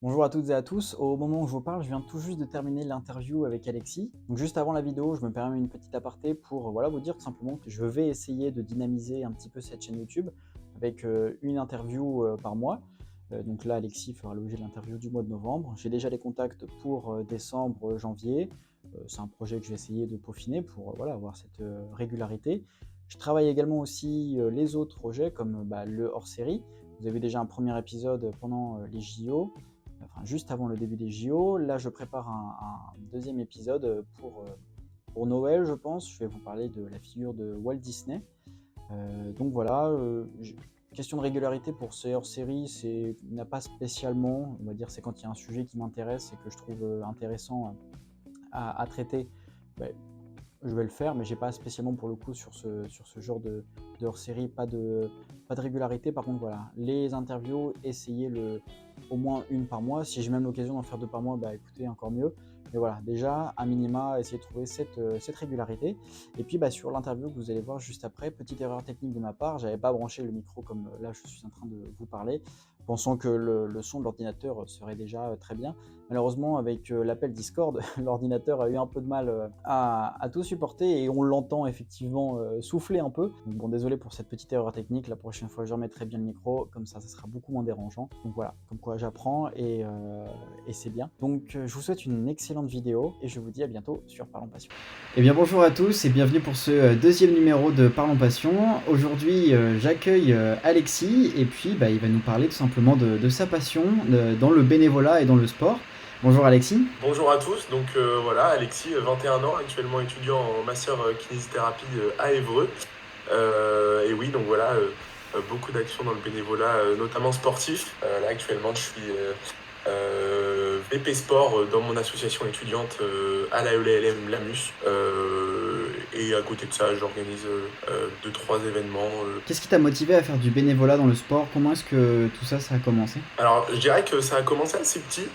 Bonjour à toutes et à tous. Au moment où je vous parle, je viens tout juste de terminer l'interview avec Alexis. Donc juste avant la vidéo, je me permets une petite aparté pour voilà, vous dire tout simplement que je vais essayer de dynamiser un petit peu cette chaîne YouTube avec une interview par mois. Donc là, Alexis fera l'objet de l'interview du mois de novembre. J'ai déjà les contacts pour décembre, janvier. C'est un projet que je vais essayer de peaufiner pour voilà, avoir cette régularité. Je travaille également aussi les autres projets comme le hors-série. Vous avez déjà un premier épisode pendant les JO, enfin juste avant le début des JO. Là, je prépare un deuxième épisode pour Noël, je pense. Je vais vous parler de la figure de Walt Disney. Donc voilà, question de régularité pour ces hors-séries, c'est n'a pas spécialement, on va dire, c'est quand il y a un sujet qui m'intéresse et que je trouve intéressant à traiter, ben, je vais le faire, mais j'ai pas spécialement pour le coup sur ce genre de hors-série, pas de régularité. Par contre, voilà, les interviews, essayez au moins une par mois. Si j'ai même l'occasion d'en faire deux par mois, bah écoutez, encore mieux. Mais voilà, déjà, à minima, essayez de trouver cette régularité. Et puis sur l'interview que vous allez voir juste après, petite erreur technique de ma part, j'avais pas branché le micro comme là je suis en train de vous parler, pensant que le son de l'ordinateur serait déjà très bien. Malheureusement, avec l'appel Discord, l'ordinateur a eu un peu de mal à tout supporter et on l'entend effectivement souffler un peu. Donc bon, désolé pour cette petite erreur technique. La prochaine fois, je remettrai bien le micro, comme ça sera beaucoup moins dérangeant. Donc voilà, comme quoi j'apprends et c'est bien. Donc je vous souhaite une excellente vidéo et je vous dis à bientôt sur Parlons Passion. Eh bien bonjour à tous et bienvenue pour ce deuxième numéro de Parlons Passion. Aujourd'hui j'accueille Alexis et puis il va nous parler tout simplement de sa passion dans le bénévolat et dans le sport. Bonjour Alexis. Bonjour à tous, donc voilà, Alexis, 21 ans, actuellement étudiant en master kinésithérapie à Évreux. Et oui, donc voilà, beaucoup d'actions dans le bénévolat, notamment sportif. Là actuellement, je suis VP Sport dans mon association étudiante à la ELM Lamus. Et à côté de ça, j'organise 2-3 événements. Qu'est-ce qui t'a motivé à faire du bénévolat dans le sport? Comment est-ce que tout ça a commencé? Alors, je dirais que ça a commencé assez petit.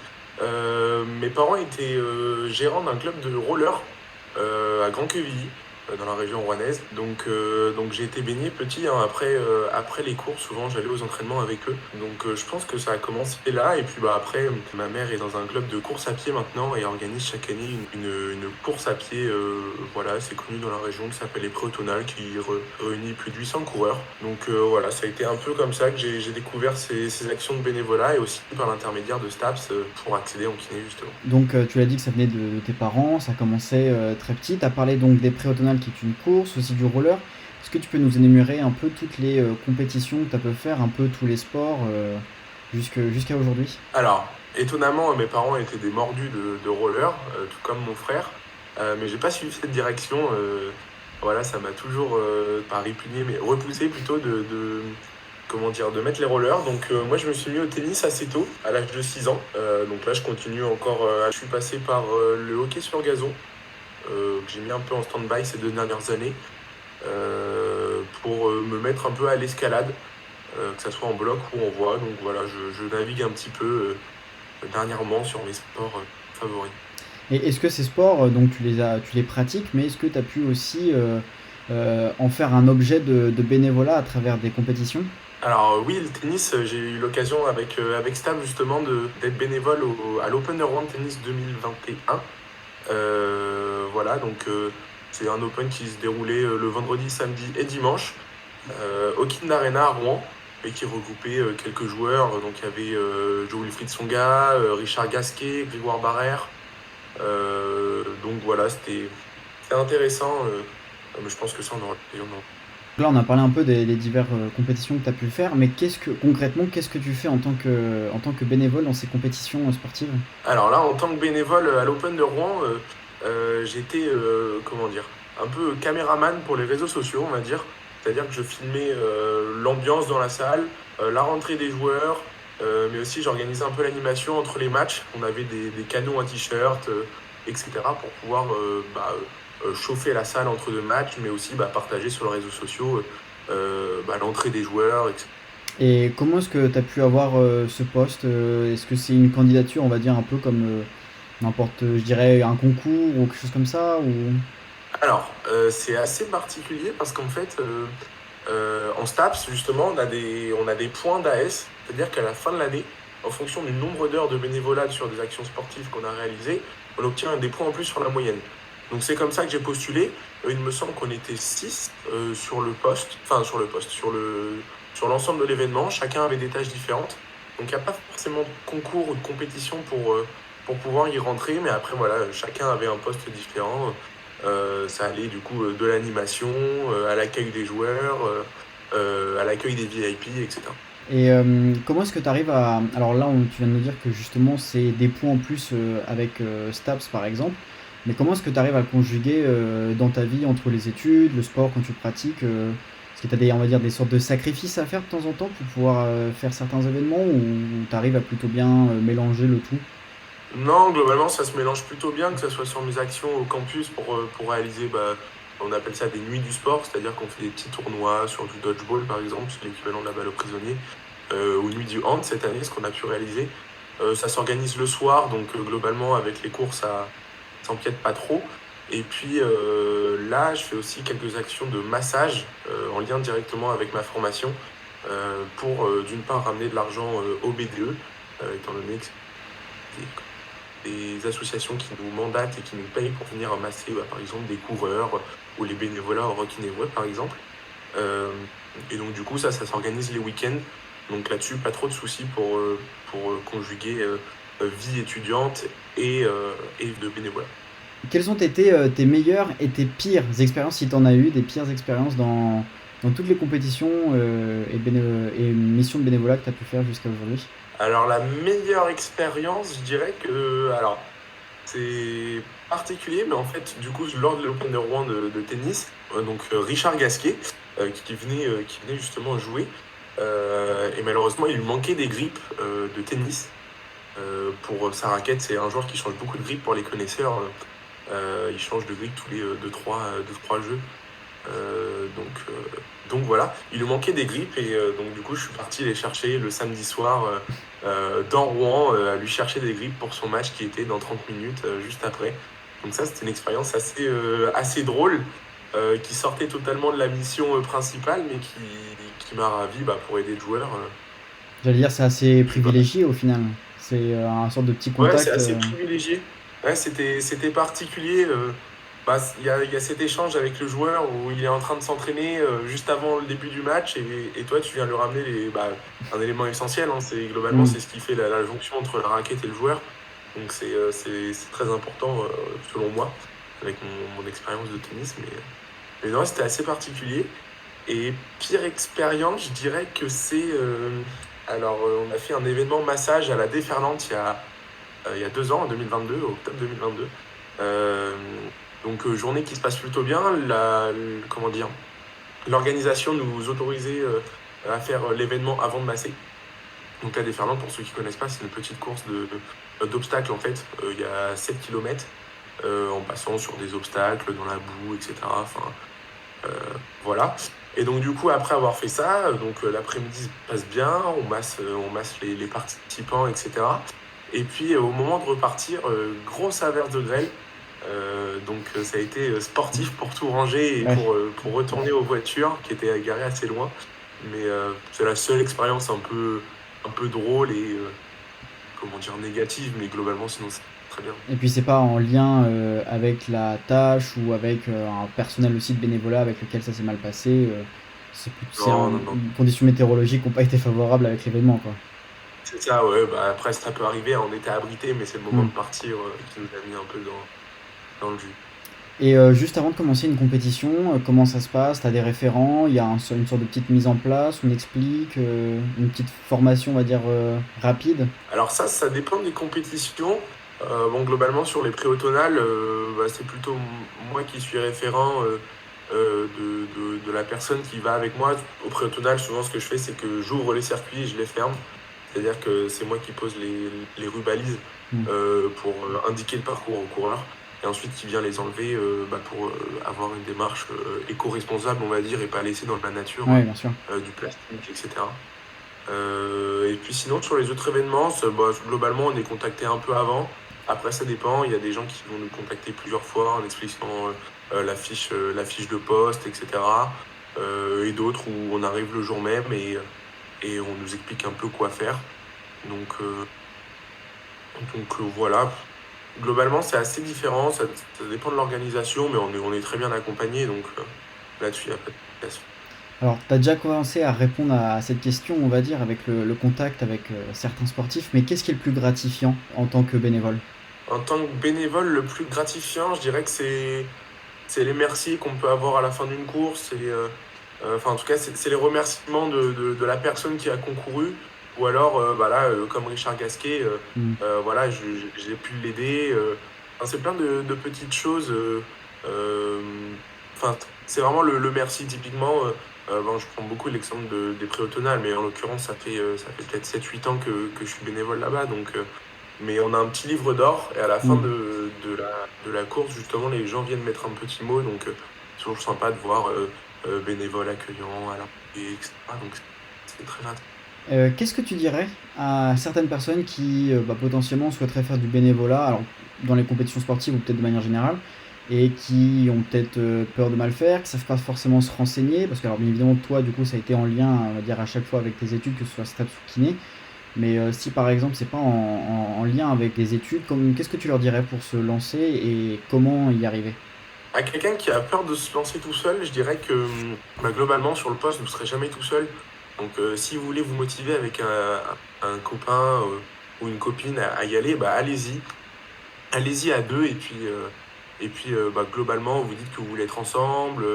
Mes parents étaient gérants d'un club de roller à Grand-Quevilly, dans la région rouennaise. Donc j'ai été baigné petit, hein. Après les cours, souvent j'allais aux entraînements avec eux. Donc je pense que ça a commencé là. Et puis après, ma mère est dans un club de course à pied maintenant et organise chaque année une course à pied, voilà, c'est connu dans la région, qui s'appelle les Préautomnales, qui réunit plus de 800 coureurs. Donc voilà, ça a été un peu comme ça que j'ai découvert ces actions de bénévolat et aussi par l'intermédiaire de STAPS pour accéder en kiné justement. Donc tu l'as dit que ça venait de tes parents, ça a commencé très petit. Tu as parlé donc des préautomnales qui est une course, aussi du roller. Est-ce que tu peux nous énumérer un peu toutes les compétitions que tu as pu faire, un peu tous les sports jusqu'à aujourd'hui? Alors, étonnamment, mes parents étaient des mordus de roller, tout comme mon frère. Mais j'ai pas suivi cette direction. Voilà, ça m'a toujours, pas répugné, mais repoussé plutôt comment dire, de mettre les rollers. Donc moi, je me suis mis au tennis assez tôt, à l'âge de 6 ans. Donc là, je continue encore. Je suis passé par le hockey sur gazon, que j'ai mis un peu en stand-by ces 2 dernières années, pour me mettre un peu à l'escalade, que ça soit en bloc ou en voie. Donc voilà, je navigue un petit peu dernièrement sur mes sports favoris. Et est-ce que ces sports, donc tu les pratiques, mais est-ce que tu as pu aussi en faire un objet de bénévolat à travers des compétitions? Alors oui, le tennis, j'ai eu l'occasion avec Stab justement d'être bénévole à l'Open World Tennis 2021. Voilà, donc c'est un Open qui se déroulait le vendredi, samedi et dimanche au Kin Arena à Rouen et qui regroupait quelques joueurs. Donc il y avait Jo-Wilfried Tsonga, Richard Gasquet, Grégoire Barrère. Donc voilà, c'était intéressant. Mais je pense que ça, on aura l'occasion d'en. Là, on a parlé un peu des diverses compétitions que tu as pu faire, mais concrètement, qu'est-ce que tu fais en tant que bénévole dans ces compétitions sportives? Alors là, en tant que bénévole à l'Open de Rouen, j'étais, comment dire, un peu caméraman pour les réseaux sociaux, on va dire. C'est-à-dire que je filmais l'ambiance dans la salle, la rentrée des joueurs, mais aussi j'organisais un peu l'animation entre les matchs. On avait des canaux en t-shirt, etc. pour pouvoir chauffer la salle entre deux matchs, mais aussi partager sur les réseaux sociaux l'entrée des joueurs, etc. Et comment est-ce que tu as pu avoir ce poste? Est-ce que c'est une candidature, on va dire, un peu comme n'importe, je dirais, un concours ou quelque chose comme ça ou... Alors, c'est assez particulier parce qu'en fait, en STAPS, justement, on a des points d'AS, c'est-à-dire qu'à la fin de l'année, en fonction du nombre d'heures de bénévolat sur des actions sportives qu'on a réalisées, on obtient des points en plus sur la moyenne. Donc c'est comme ça que j'ai postulé. Il me semble qu'on était 6 sur l'ensemble de l'événement. Chacun avait des tâches différentes. Donc il n'y a pas forcément de concours ou de compétition pour pouvoir y rentrer. Mais après, voilà, chacun avait un poste différent. Ça allait du coup de l'animation, à l'accueil des joueurs, à l'accueil des VIP, etc. Et comment est-ce que tu arrives à... Alors là, tu viens de nous dire que justement, c'est des points en plus avec STAPS par exemple. Mais comment est-ce que tu arrives à le conjuguer dans ta vie entre les études, le sport quand tu le pratiques est-ce que tu as des, on va dire, des sortes de sacrifices à faire de temps en temps pour pouvoir faire certains événements ou tu arrives à plutôt bien mélanger le tout? Non, globalement, ça se mélange plutôt bien, que ce soit sur mes actions au campus pour réaliser, on appelle ça des nuits du sport, c'est-à-dire qu'on fait des petits tournois sur du dodgeball, par exemple, c'est l'équivalent de la balle aux prisonniers, ou nuit du hand cette année, ce qu'on a pu réaliser. Ça s'organise le soir, donc globalement, avec les cours, ça s'empiète pas trop. Et puis là, je fais aussi quelques actions de massage en lien directement avec ma formation pour d'une part ramener de l'argent au BDE, étant donné que c'est des associations qui nous mandatent et qui nous payent pour venir masser par exemple des coureurs ou les bénévolats au Rock in Ivry par exemple. Et donc du coup ça s'organise les week-ends. Donc là-dessus, pas trop de soucis pour conjuguer vie étudiante et de bénévolat. Quelles ont été tes meilleures et tes pires expériences, si tu en as eu, des pires expériences dans toutes les compétitions et missions de bénévolat que tu as pu faire jusqu'à aujourd'hui? Alors la meilleure expérience, je dirais que... Alors, c'est particulier, mais en fait, du coup, lors de l'Open de Rouen de tennis, Richard Gasquet, qui venait justement jouer, et malheureusement, il lui manquait des grippes de tennis pour sa raquette. C'est un joueur qui change beaucoup de grippes pour les connaisseurs. Il change de grille tous les 2-3 jeux. Donc voilà, il lui manquait des grippes et donc du coup je suis parti les chercher le samedi soir dans Rouen, à lui chercher des grippes pour son match qui était dans 30 minutes juste après. Donc ça c'était une expérience assez drôle qui sortait totalement de la mission principale mais qui m'a ravi pour aider le joueur. J'allais dire, c'est assez Et puis voilà. privilégié au final. C'est un sorte de petit Ouais, c'est contact. assez privilégié. Ouais, c'était particulier. Il y a cet échange avec le joueur où il est en train de s'entraîner juste avant le début du match et toi, tu viens lui ramener un élément essentiel. Hein, globalement, Hmm. c'est ce qui fait la jonction entre la raquette et le joueur. Donc, c'est très important, selon moi, avec mon expérience de tennis. Mais non, c'était assez particulier. Et pire expérience, je dirais que c'est. On a fait un événement massage à la Déferlante il y a 2 ans, en 2022, octobre 2022. Euh, journée qui se passe plutôt bien. Comment dire, l'organisation nous autorisait à faire l'événement avant de masser. Donc la Déferlante, pour ceux qui ne connaissent pas, c'est une petite course d'obstacles en fait. Il y a 7 km en passant sur des obstacles, dans la boue, etc. Enfin, euh, voilà. Et donc du coup, après avoir fait ça, l'après-midi se passe bien, on masse les participants, etc. Et puis au moment de repartir, grosse averse de grêle. Ça a été sportif pour tout ranger et Ouais. pour retourner aux voitures qui étaient garées assez loin. Mais c'est la seule expérience un peu drôle et comment dire négative, mais globalement sinon c'est très bien. Et puis c'est pas en lien avec la tâche ou avec un personnel aussi de bénévolat avec lequel ça s'est mal passé. C'est Non, non, non. une condition météorologique qui n'ont pas été favorables avec l'événement, quoi. C'est ça, ouais. Après, ça peut arriver, hein, on était abrité, mais c'est le moment Hmm. de partir qui nous a mis un peu dans le jus. Et juste avant de commencer une compétition, comment ça se passe? T'as des référents? Il y a une sorte de petite mise en place? On explique? Une petite formation, on va dire, rapide? Alors ça dépend des compétitions. Globalement, sur les préautomnales, c'est plutôt moi qui suis référent de la personne qui va avec moi. Au préautomnal, souvent, ce que je fais, c'est que j'ouvre les circuits et je les ferme. C'est-à-dire que c'est moi qui pose les rues-balises Hmm. pour indiquer le parcours aux coureurs. Et ensuite, qui vient les enlever pour avoir une démarche éco-responsable, on va dire, et pas laisser dans la nature Ouais, bien sûr. du plastique, etc. Et puis sinon, sur les autres événements, globalement, on est contacté un peu avant. Après, ça dépend. Il y a des gens qui vont nous contacter plusieurs fois en expliquant la fiche de poste, etc. Et d'autres où on arrive le jour même et on nous explique un peu quoi faire. Donc, voilà. Globalement, c'est assez différent, ça dépend de l'organisation, mais on est très bien accompagné, donc là-dessus, il n'y a pas de complication. Alors, tu as déjà commencé à répondre à cette question, on va dire, avec le contact avec certains sportifs, mais qu'est-ce qui est le plus gratifiant en tant que bénévole? En tant que bénévole, le plus gratifiant, je dirais que c'est les merci qu'on peut avoir à la fin d'une course. Enfin, en tout cas, c'est les remerciements de la personne qui a concouru. Ou alors, bah là, comme Richard Gasquet, Hmm. voilà, j'ai pu l'aider. Enfin, c'est plein de petites choses. Euh, enfin, c'est vraiment le merci. Typiquement, bon, je prends beaucoup l'exemple des préautonales, mais en l'occurrence, ça fait peut-être 7 8 ans que je suis bénévole là-bas. Mais on a un petit livre d'or et à la fin Hmm. de la course, justement, les gens viennent mettre un petit mot. Donc, c'est toujours sympa de voir bénévole accueillant à l'arrivée, etc. Donc, c'est très gratifiant. Qu'est-ce que tu dirais à certaines personnes qui potentiellement souhaiteraient faire du bénévolat, alors dans les compétitions sportives ou peut-être de manière générale, et qui ont peut-être peur de mal faire, qui savent pas forcément se renseigner, parce que alors bien évidemment toi du coup ça a été en lien, on va dire à chaque fois avec tes études, que ce soit STAPS ou kiné, mais si par exemple c'est pas en lien avec les études, qu'est-ce que tu leur dirais pour se lancer et comment y arriver? À quelqu'un qui a peur de se lancer tout seul, je dirais que bah, globalement, sur le poste, vous ne serez jamais tout seul. Donc, si vous voulez vous motiver avec un copain ou une copine à y aller, bah, allez-y. Allez-y à deux bah, globalement, vous dites que vous voulez être ensemble.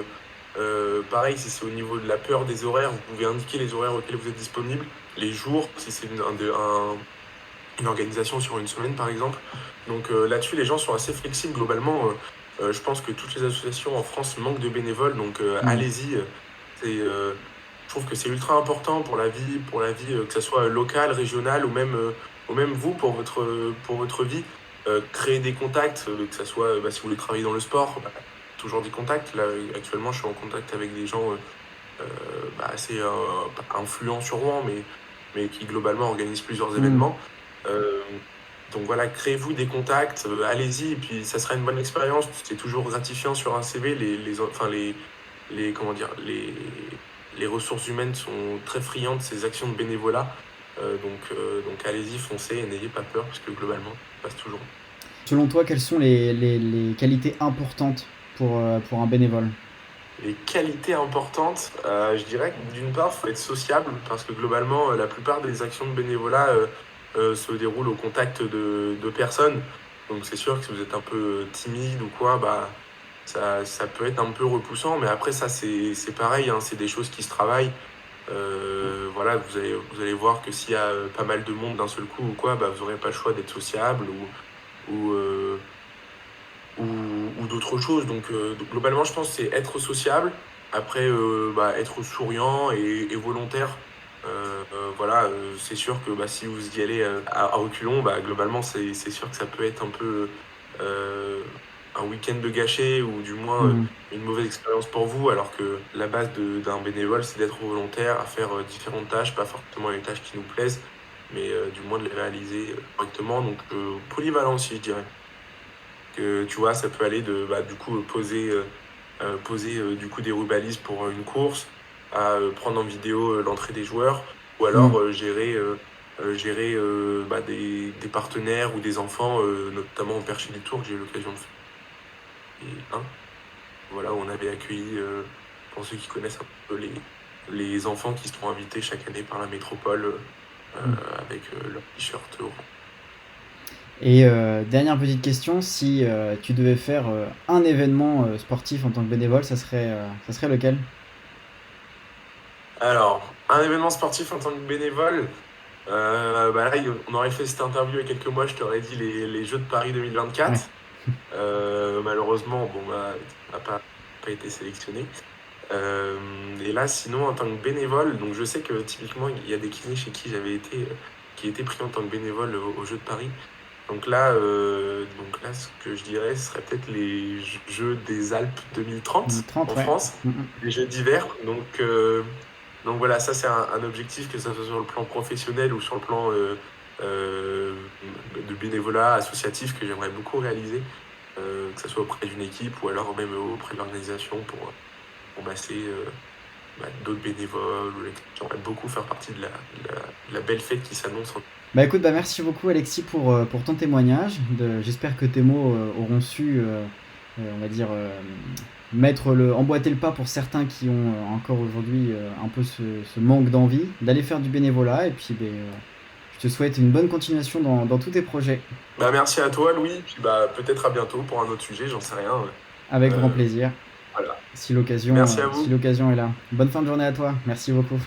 Pareil, si c'est au niveau de la peur des horaires, vous pouvez indiquer les horaires auxquels vous êtes disponible, les jours, si c'est une organisation sur une semaine par exemple. Donc là-dessus, les gens sont assez flexibles globalement. Je pense que toutes les associations en France manquent de bénévoles, donc Hmm. allez-y. Je trouve que c'est ultra important pour la vie que ce soit locale, régionale ou même vous pour votre vie. Créer des contacts, que ce soit bah, si vous voulez travailler dans le sport, bah, toujours des contacts. Là, actuellement, je suis en contact avec des gens euh, bah, assez pas influents sur Rouen, mais qui globalement organisent plusieurs Hmm. événements. Euh, donc voilà, créez-vous des contacts, allez-y, et puis ça sera une bonne expérience. C'est toujours gratifiant sur un CV. Enfin, comment dire, les ressources humaines sont très friandes de ces actions de bénévolat. Donc allez-y, foncez et n'ayez pas peur, parce que globalement, ça passe toujours. Selon toi, quelles sont les qualités importantes pour un bénévole? Les qualités importantes, je dirais que d'une part, il faut être sociable, parce que globalement, la plupart des actions de bénévolat se déroulent au contact de personnes. Donc c'est sûr que si vous êtes un peu timide ou quoi, bah, ça peut être un peu repoussant, mais après, ça, c'est pareil, hein, c'est des choses qui se travaillent. Voilà, vous allez voir que s'il y a pas mal de monde d'un seul coup ou quoi, bah, vous n'aurez pas le choix d'être sociable ou, euh, ou, ou d'autres choses. Donc, globalement, je pense que c'est être sociable, après bah, être souriant et volontaire. Voilà, c'est sûr que bah, si vous y allez à reculons, bah, globalement, c'est sûr que ça peut être un peu euh, un week-end de gâché ou du moins Hmm. une mauvaise expérience pour vous, alors que la base d'un bénévole, c'est d'être volontaire, à faire différentes tâches, pas forcément les tâches qui nous plaisent, mais du moins de les réaliser correctement. Donc, polyvalent aussi, je dirais que tu vois, ça peut aller de bah, du coup poser du coup des rubalises pour une course, à prendre en vidéo l'entrée des joueurs, ou Hmm. alors gérer bah, des partenaires ou des enfants, notamment au Perché du Tour, que j'ai eu l'occasion de faire. Voilà, où on avait accueilli, pour ceux qui connaissent un peu les enfants qui seront invités chaque année par la métropole Hmm. avec leur t-shirt orange. Et dernière petite question, si tu devais faire un événement sportif en tant que bénévole, ça serait lequel? Alors, un événement sportif en tant que bénévole, bah là, on aurait fait cette interview il y a quelques mois, je t'aurais dit les Jeux de Paris Ouais. 2024. Malheureusement, bon, bah, on n'a pas été sélectionné. Euh, et là, sinon, en tant que bénévole, donc je sais que typiquement, il y a des kinés chez qui j'avais été, qui étaient pris en tant que bénévole aux Jeux de Paris. Donc là, ce que je dirais, ce serait peut-être les Jeux des Alpes 2030 30, en ouais. France, Hmm, hmm. les Jeux d'hiver. Donc voilà, ça c'est un objectif, que ce soit sur le plan professionnel ou sur le plan euh, de bénévolat associatif, que j'aimerais beaucoup réaliser, que ce soit auprès d'une équipe ou alors même auprès de l'organisation pour masser. d'autres bénévoles ou qui auraient beaucoup faire partie de la belle fête qui s'annonce. Bah écoute, bah merci beaucoup Alexis pour ton témoignage. J'espère que tes mots auront su, on va dire, emboîter le pas pour certains qui ont encore aujourd'hui un peu ce manque d'envie d'aller faire du bénévolat. Et puis je te souhaite une bonne continuation dans tous tes projets. Merci à toi Louis, puis peut-être à bientôt pour un autre sujet, j'en sais rien. Avec grand plaisir, Voilà. si l'occasion Merci à vous. est là. Bonne fin de journée à toi, merci beaucoup.